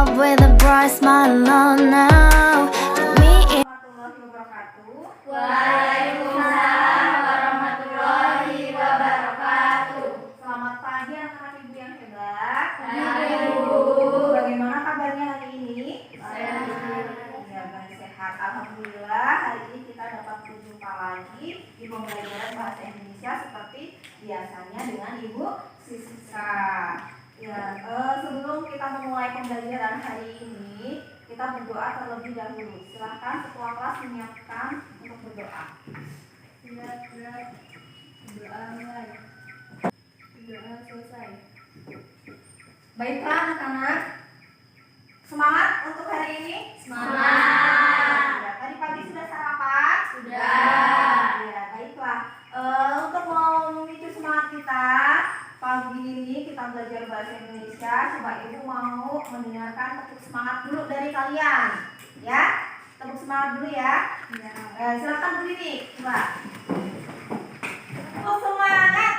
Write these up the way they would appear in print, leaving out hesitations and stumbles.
up with a bright smile on now. Me. Warahmatullahi wabarakatuh. Waalaikumsalam warahmatullahi wabarakatuh. Selamat pagi anak-anak ibu yang hebat. Pagi, Bu. Bagaimana kabarnya hari ini? Sehat. Ya, baik, sehat. Alhamdulillah hari ini kita dapat berjumpa lagi di pembelajaran bahasa Indonesia seperti biasanya dengan Ibu Siska. Ya, sebelum kita memulai pembelajaran hari ini, kita berdoa terlebih dahulu. Silahkan ketua kelas menyiapkan untuk berdoa. Doa mulai. Doa selesai. Baiklah anak-anak, semangat untuk hari ini. Semangat. Ya, tadi pagi sudah sarapan? Sudah. Ya, baiklah. Untuk memicu semangat kita, pagi ini kita belajar bahasa Indonesia. Coba ibu mau mendengarkan tepuk semangat dulu dari kalian, ya? Tepuk semangat dulu ya. Silakan berdiri, coba. Tepuk semangat.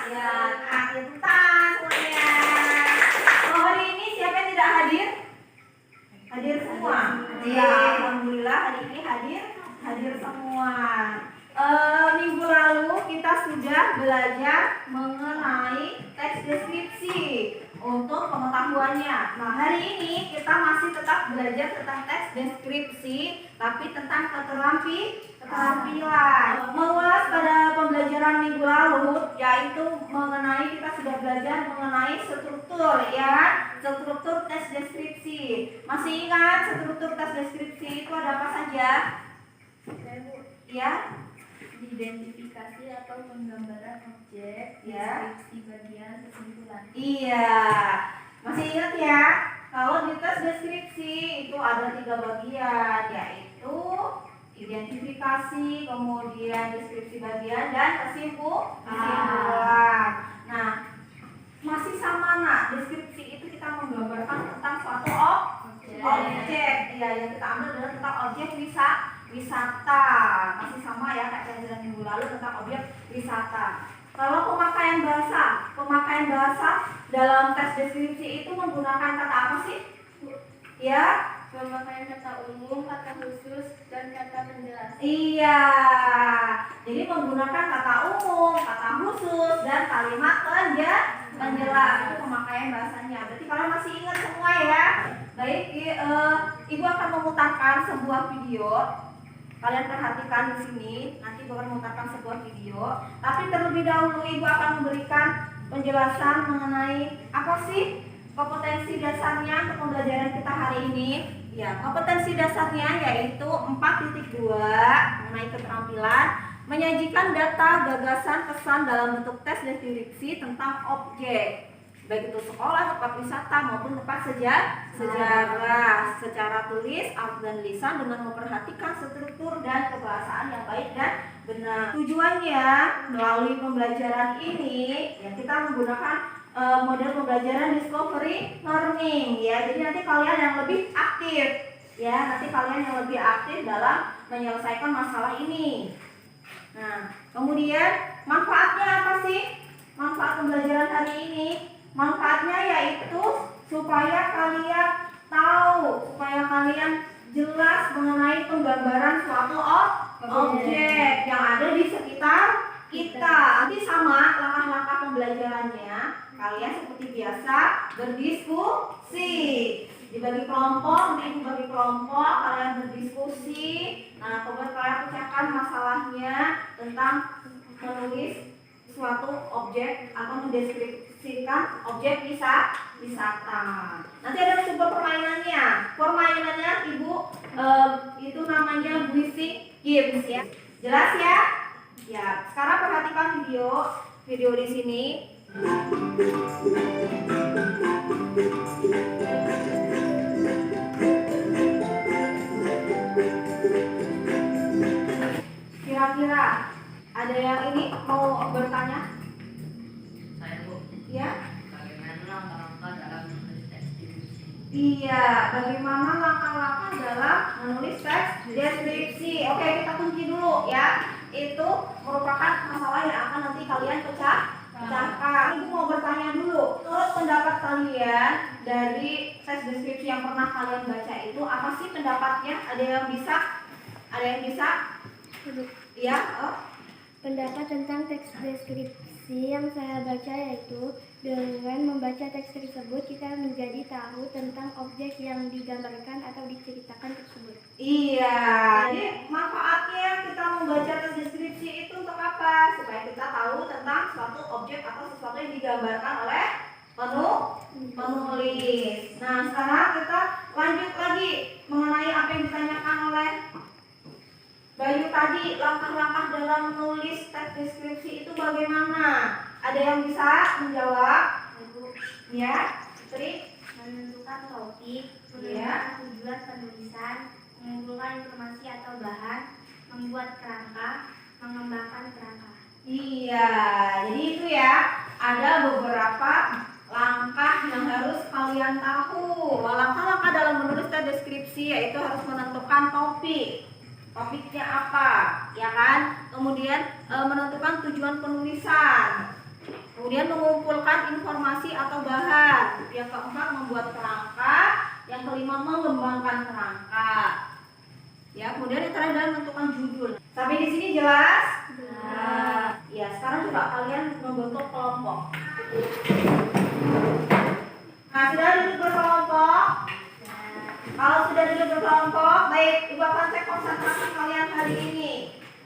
Ya, tepuk tangan semuanya. Oh, hari ini siapa yang tidak hadir? Hadir semua. Ya, alhamdulillah hari ini hadir semua. Minggu lalu kita sudah belajar mengenai teks deskripsi untuk pengetahuannya. Nah, hari ini kita masih tetap belajar tentang teks deskripsi, tapi tentang keterampilan. Mengulas pada pembelajaran minggu lalu, yaitu mengenai kita sudah belajar mengenai struktur, ya, struktur teks deskripsi. Masih ingat struktur teks deskripsi itu ada apa saja? Ya. Identifikasi atau penggambaran objek, Ya. deskripsi bagian, kesimpulan. Iya, masih ingat ya? Kalau di tes deskripsi itu ada 3 bagian, yaitu identifikasi, kemudian deskripsi bagian, dan kesimpulan. Nah, masih sama nak, deskripsi itu kita menggambarkan tentang suatu objek. Ya, yang kita ambil adalah tentang objek wisata. Masih sama ya kayak pelajaran minggu lalu tentang objek wisata. Kalau pemakaian bahasa dalam tes deskripsi itu menggunakan kata apa sih? Ya, Pemakaian kata umum, kata khusus, dan kata penjelas. iya. Jadi menggunakan kata umum, kata khusus, dan kalimat penjelas itu pemakaian bahasanya. Berarti kalian masih ingat semua ya? Baik, ibu akan memutarkan sebuah video. Kalian perhatikan di sini, nanti ibu akan memutarkan sebuah video. Tapi terlebih dahulu ibu akan memberikan penjelasan mengenai apa sih kompetensi dasarnya untuk pembelajaran kita hari ini. Ya, kompetensi dasarnya yaitu 4.2 mengenai keterampilan menyajikan data, gagasan, pesan dalam bentuk tes deskripsi tentang objek, baik itu sekolah, tempat wisata maupun tempat sejarah, secara tulis, dan lisan dengan memperhatikan struktur dan kebahasaan yang baik dan benar. Tujuannya melalui pembelajaran ini ya kita menggunakan model pembelajaran discovery learning ya. Jadi nanti kalian yang lebih aktif ya, nanti kalian yang lebih aktif dalam menyelesaikan masalah ini. Nah, kemudian manfaatnya apa sih? Manfaat pembelajaran hari ini, manfaatnya yaitu supaya kalian tahu, supaya kalian jelas mengenai penggambaran suatu objek yang ada di sekitar kita. Nanti sama langkah-langkah pembelajarannya, kalian seperti biasa berdiskusi. Dibagi kelompok, nanti bagi kelompok, kalian berdiskusi. Nah, kemudian kalian pecahkan masalahnya tentang menulis suatu objek atau mendeskripsikan objek wisata. Nanti ada sebuah permainannya. Permainannya ibu itu namanya Basic Games ya. Jelas ya? Ya. Sekarang perhatikan video di sini. Kira-kira ada yang ini mau bertanya? Saya Bu, Ya? bagaimana langkah-langkah dalam menulis teks deskripsi? Iya, bagaimana langkah-langkah dalam menulis teks deskripsi? Oke, kita kunci dulu ya. Itu merupakan masalah yang akan nanti kalian Cakap. Ibu mau bertanya dulu. Menurut pendapat kalian dari teks deskripsi yang pernah kalian baca itu apa sih pendapatnya? Ada yang bisa? Ada yang bisa? Iya. Pendapat tentang teks deskripsi yang saya baca yaitu dengan membaca teks tersebut kita menjadi tahu tentang objek yang digambarkan atau diceritakan tersebut. Iya. Jadi manfaatnya kita membaca teks deskripsi itu untuk apa? Supaya kita tahu tentang suatu objek atau sesuatu yang digambarkan oleh penulis. Nah, sekarang kita lanjut lagi mengenai apa yang ditanyakan oleh Bayu tadi, langkah-langkah dalam menulis teks deskripsi itu bagaimana? Ada yang bisa menjawab? Ya, Putri? Menentukan topik, Ya. tujuan penulisan, mengumpulkan informasi atau bahan, membuat kerangka, mengembangkan kerangka. Iya, jadi itu ya, ada beberapa langkah yang harus kalian tahu. Langkah-langkah dalam menulis teks deskripsi yaitu harus menentukan topik. Topiknya apa, ya kan? Kemudian menentukan tujuan penulisan. Kemudian mengumpulkan informasi atau bahan. Yang keempat membuat kerangka. Yang kelima mengembangkan kerangka. Ya, kemudian yang terakhir adalah menentukan judul. Sampai di sini jelas? Ya, sekarang coba kalian membentuk kelompok. Nah, sudah duduk berkelompok? Kalau sudah duduk berkelompok, baik, Ibu akan cek konsentrasi kalian hari ini.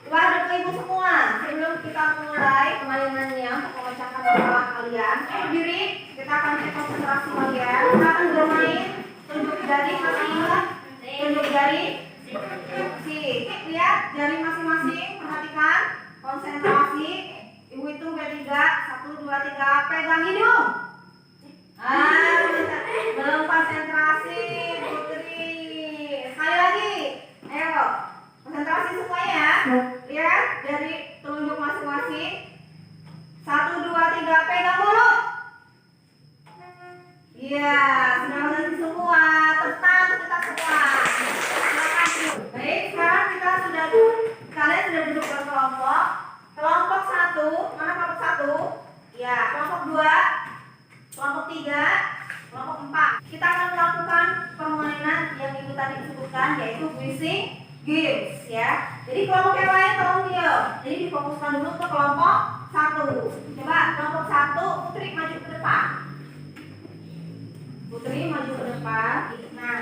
Coba hadap ke Ibu semua. Sebelum kita mulai permainannya untuk memecahkan masalah kalian, berdiri, kita akan cek konsentrasi kalian. Kita akan bermain tunjuk jari, masih ingat? Tunjuk jari. Lihat jari masing-masing, perhatikan, konsentrasi. Ibu hitung ketiga, 1, 2, 3, pegang hidung. Belum konsentrasi, Putri. Sekali lagi, ayo konsentrasi semuanya ya. Lihat dari telunjuk masing-masing. 1, 2, 3, pegang mulut. Iya, sudah konsentrasi semua. Tenang kita semua. Baik, sekarang kita kalian sudah duduk berkelompok. Kelompok 1, mana kelompok 1? Ya, kelompok 2, kelompok 3, kelompok 4. Kita akan melakukan permainan yang Ibu tadi sebutkan yaitu guessing games ya. Jadi kelompok yang lain tolong diam. Jadi difokuskan dulu ke kelompok 1. Coba kelompok 1, Putri maju ke depan. Putri maju ke depan. Nah,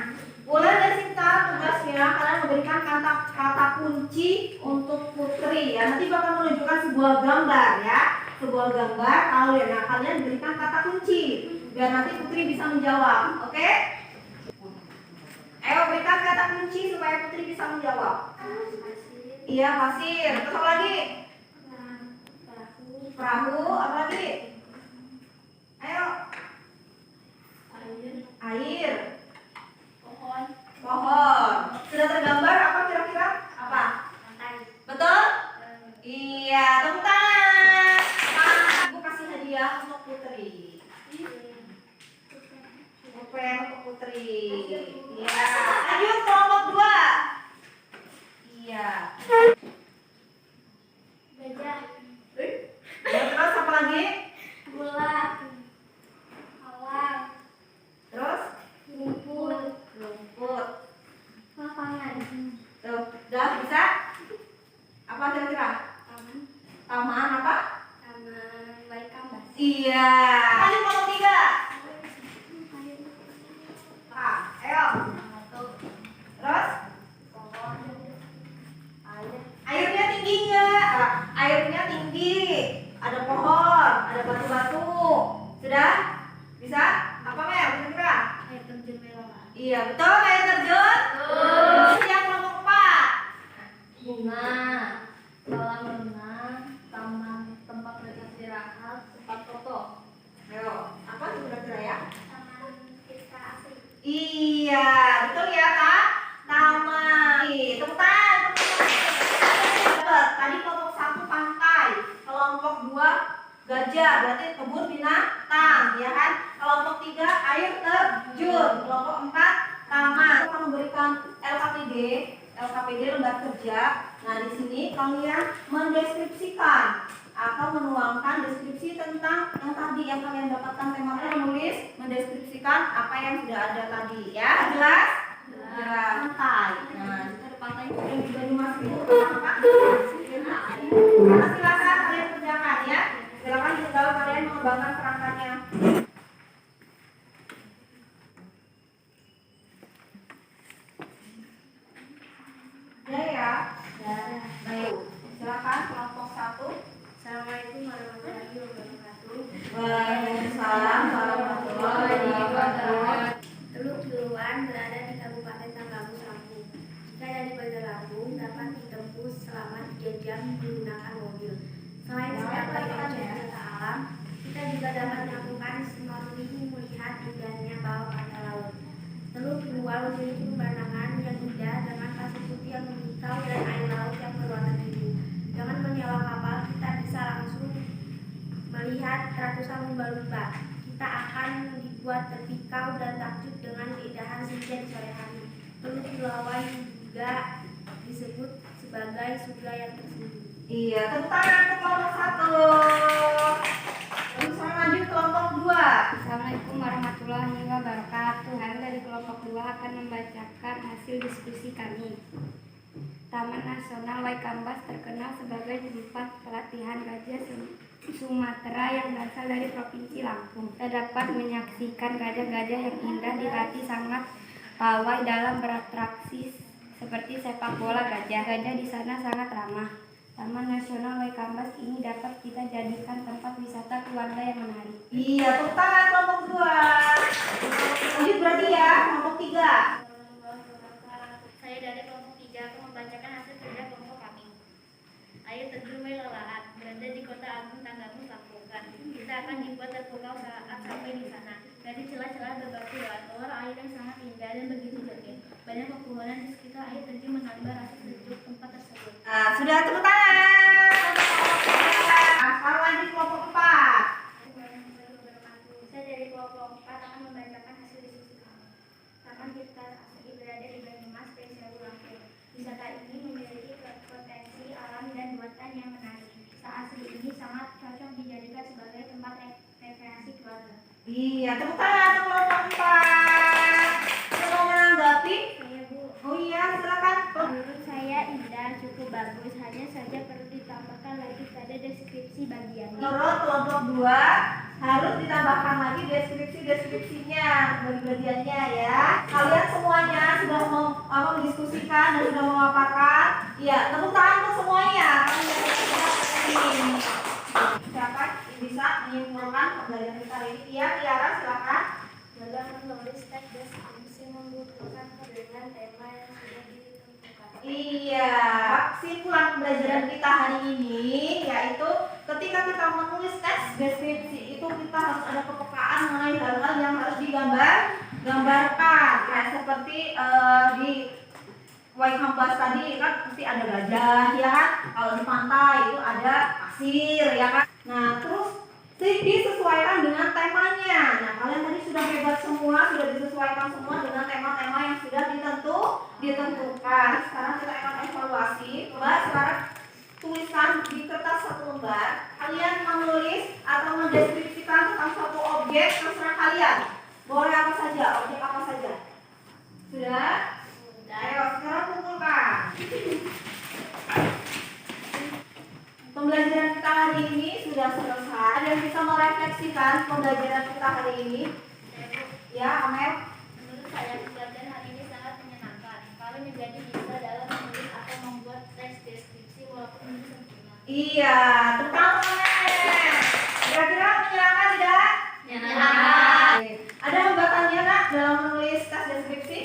mulai dari sekarang tugasnya kalian memberikan kata kunci untuk Putri ya. Nanti bakal menunjukkan sebuah gambar ya. Sebuah gambar kalian. Nah, kalian berikan kata kunci biar nanti Putri bisa menjawab. Oke? Ayo berikan kata kunci supaya Putri bisa menjawab. Iya, pasir. Betul lagi? Perahu. Apa lagi? Ayo. Air. Pohon. Sudah tergambar apa kira-kira? Apa? Betul? Iya, tepuk tangan. Ibu kasih hadiah untuk Putri. Pulpen untuk Putri. Iya. Lanjut kelompok 2. Iya. Gajah, Terus apa lagi? bulat, awan, Terus rumput, rumput. lapangan, Tuh, udah bisa? Apa kira-kira? Taman apa? taman baik kambas. Iya. Lanjut kelompok 3. Nah, ayo. Terus airnya tinggi nggak? Airnya tinggi. Ada pohon, ada batu-batu. Sudah? Bisa? Apa Mel? Kira-kira? Air terjun Melola. Iya, betul air terjun. Terus yang kelompok 4. Bunga, kolam renang, taman tempat beristirahat, tempat foto. Ayo, apa tuh kira-kira ya? Taman Tirta Asri. Iya, betul ya Kak? Taman. Tepuk tangan. Dapat. Tadi kelompok 1 pantai, kelompok 2 gajah, berarti kebun binatang, ya kan? Kelompok 3 air terjun, kelompok 4 taman. Kita akan memberikan LKPD lembar kerja. Nah, di sini kalian mendeskripsikan atau menuangkan deskripsi tentang yang tadi yang kalian dapatkan tema menulis, mendeskripsikan apa yang sudah ada tadi ya. Jelas? Jelas. Pantai. Nah, kita ada pantai yang di Banyumas itu apa? Nah, silakan kalian kerjakan ya. Silakan tinggal kalian mengembangkan kerangkanya. Ya. Baik. Silakan kelompok 1. Assalamualaikum warahmatullahi wabarakatuh. Waalaikumsalam warahmatullahi wabarakatuh. Teluk Kiluan berada di Kabupaten Tanggamus, Lampung. Jika dari Bandar Lampung dapat ditempuh selama 3 jam menggunakan mobil. Selain sebagai objek wisata alam, kita juga dapat melakukan snorkeling melihat indahnya bawah pantai laut. Teluk Kiluan memiliki pemandangan yang indah dengan pasir putih yang memikau dan air laut yang berwarna biru. Dengan menyewa kapal, kita bisa langsung melihat ratusan lumba-lumba. Kita akan dibuat terpikau dan takjub dengan keindahan senja di sore hari. Teluk Kiluan juga disebut sebagai surga yang tersembunyi. Iya, tepuk tangan untuk kelompok 1. Terus saya lanjut kelompok 2. Assalamualaikum warahmatullahi wabarakatuh. Kami dari kelompok 2 akan membacakan hasil diskusi kami. Taman Nasional Waikambas terkenal sebagai tempat pelatihan gajah Sumatera yang berasal dari Provinsi Lampung. Kita dapat menyaksikan gajah-gajah yang indah dilatih sangat pawai dalam beratraksi seperti sepak bola gajah. Gajah di sana sangat ramah. Taman Nasional Waikambas ini dapat kita jadikan tempat wisata keluarga yang menarik. Iya, tepuk tangan kelompok 2. Lanjut berarti ya, kelompok 3. Saya dari kelompok 3 akan membacakan hasil kerja kelompok kami. Air terjun Wailalaat berada di Kota Agung Tanggamus, Lampung. Kita akan dibuat terpukau saat sampai di sana. Dari celah-celah bebatuan, keluar air yang sangat indah dan begitu jernih. Banyak pepohonan di sekitar air terjun menambah rasa sejuk tempat tersebut. Nah, sudah tepuk tangan. Sekarang lanjut kelompok 4. Saya dari kelompok 4 akan membacakan hasil diskusi kami. Taman Tirta Asri berada di Banyumas, Sewu, Lampung. Wisata ini memiliki potensi alam dan buatan yang menarik. Wisata asli ini sangat cocok dijadikan sebagai tempat rekreasi keluarga. Iya, tepuk tangan untuk kelompok 4. Mau menanggapi? Saya Bu, Oh iya, silakan. menurut saya indah, cukup bagus. Hanya saja perlu ditambahkan lagi pada deskripsi bagiannya. Menurut kelompok 2 harus ditambahkan lagi deskripsinya, bagiannya ya. Kalian semuanya sudah mendiskusikan dan sudah memaparkan. Iya, tepuk tangan untuk semuanya. Ini. Siapa bisa menyimpulkan pembelajaran kita hari ini? Iya, Tiara silakan. Dalam menulis teks deskripsi membutuhkan dengan tema yang sudah ditentukan. Iya, kesimpulan pembelajaran kita hari ini yaitu ketika kita menulis teks deskripsi itu kita harus ada kepekaan mengenai hal-hal yang harus digambarkan. Ya, seperti di Waikambas tadi kan pasti ada gajah ya kan. Kalau di pantai itu ada pasir ya kan. Nah, terus disesuaikan dengan temanya. Nah, kalian tadi sudah hebat semua, sudah disesuaikan semua dengan tema-tema yang sudah ditentukan. Sekarang kita akan evaluasi. Coba sekarang tuliskan di kertas 1 lembar. Kalian menulis atau mendeskripsikan tentang suatu objek terserah kalian. Boleh apa saja, objek apa saja. Sudah? Ayo, sekarang kumpulkan. Pembelajaran kita hari ini sudah selesai. Ada yang bisa merefleksikan pembelajaran kita hari ini? Ya, Amel. Menurut saya pembelajaran hari ini sangat menyenangkan. Kalian menjadi bisa dalam menulis atau membuat teks deskripsi walaupun belum sempurna. Iya, tepuk tangan. Kira-kira menyenangkan tidak? Menyenangkan. Oke. Ada hambatannya nak dalam menulis teks deskripsi?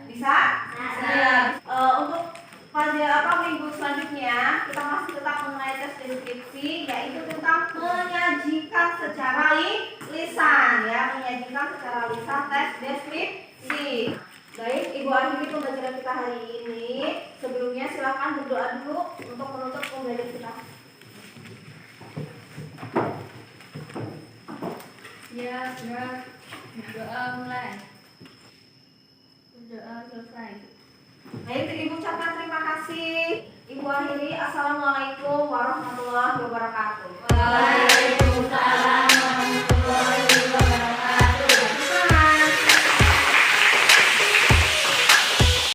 Bisa? Bisa. Untuk pada minggu selanjutnya kita masih tetap mengenai tes deskripsi, yaitu tentang menyajikan secara lisan ya, menyajikan secara lisan tes deskripsi. Baik, Ibu akhiri pembelajaran kita hari ini. Sebelumnya silakan berdoa dulu untuk menutup pembelajaran kita. Ya, sudah. Doa mulai. Doa selesai. Baik, Ibu ucapkan terima kasih. Ibu akhiri, assalamualaikum warahmatullahi wabarakatuh. warahmatullahi wabarakatuh.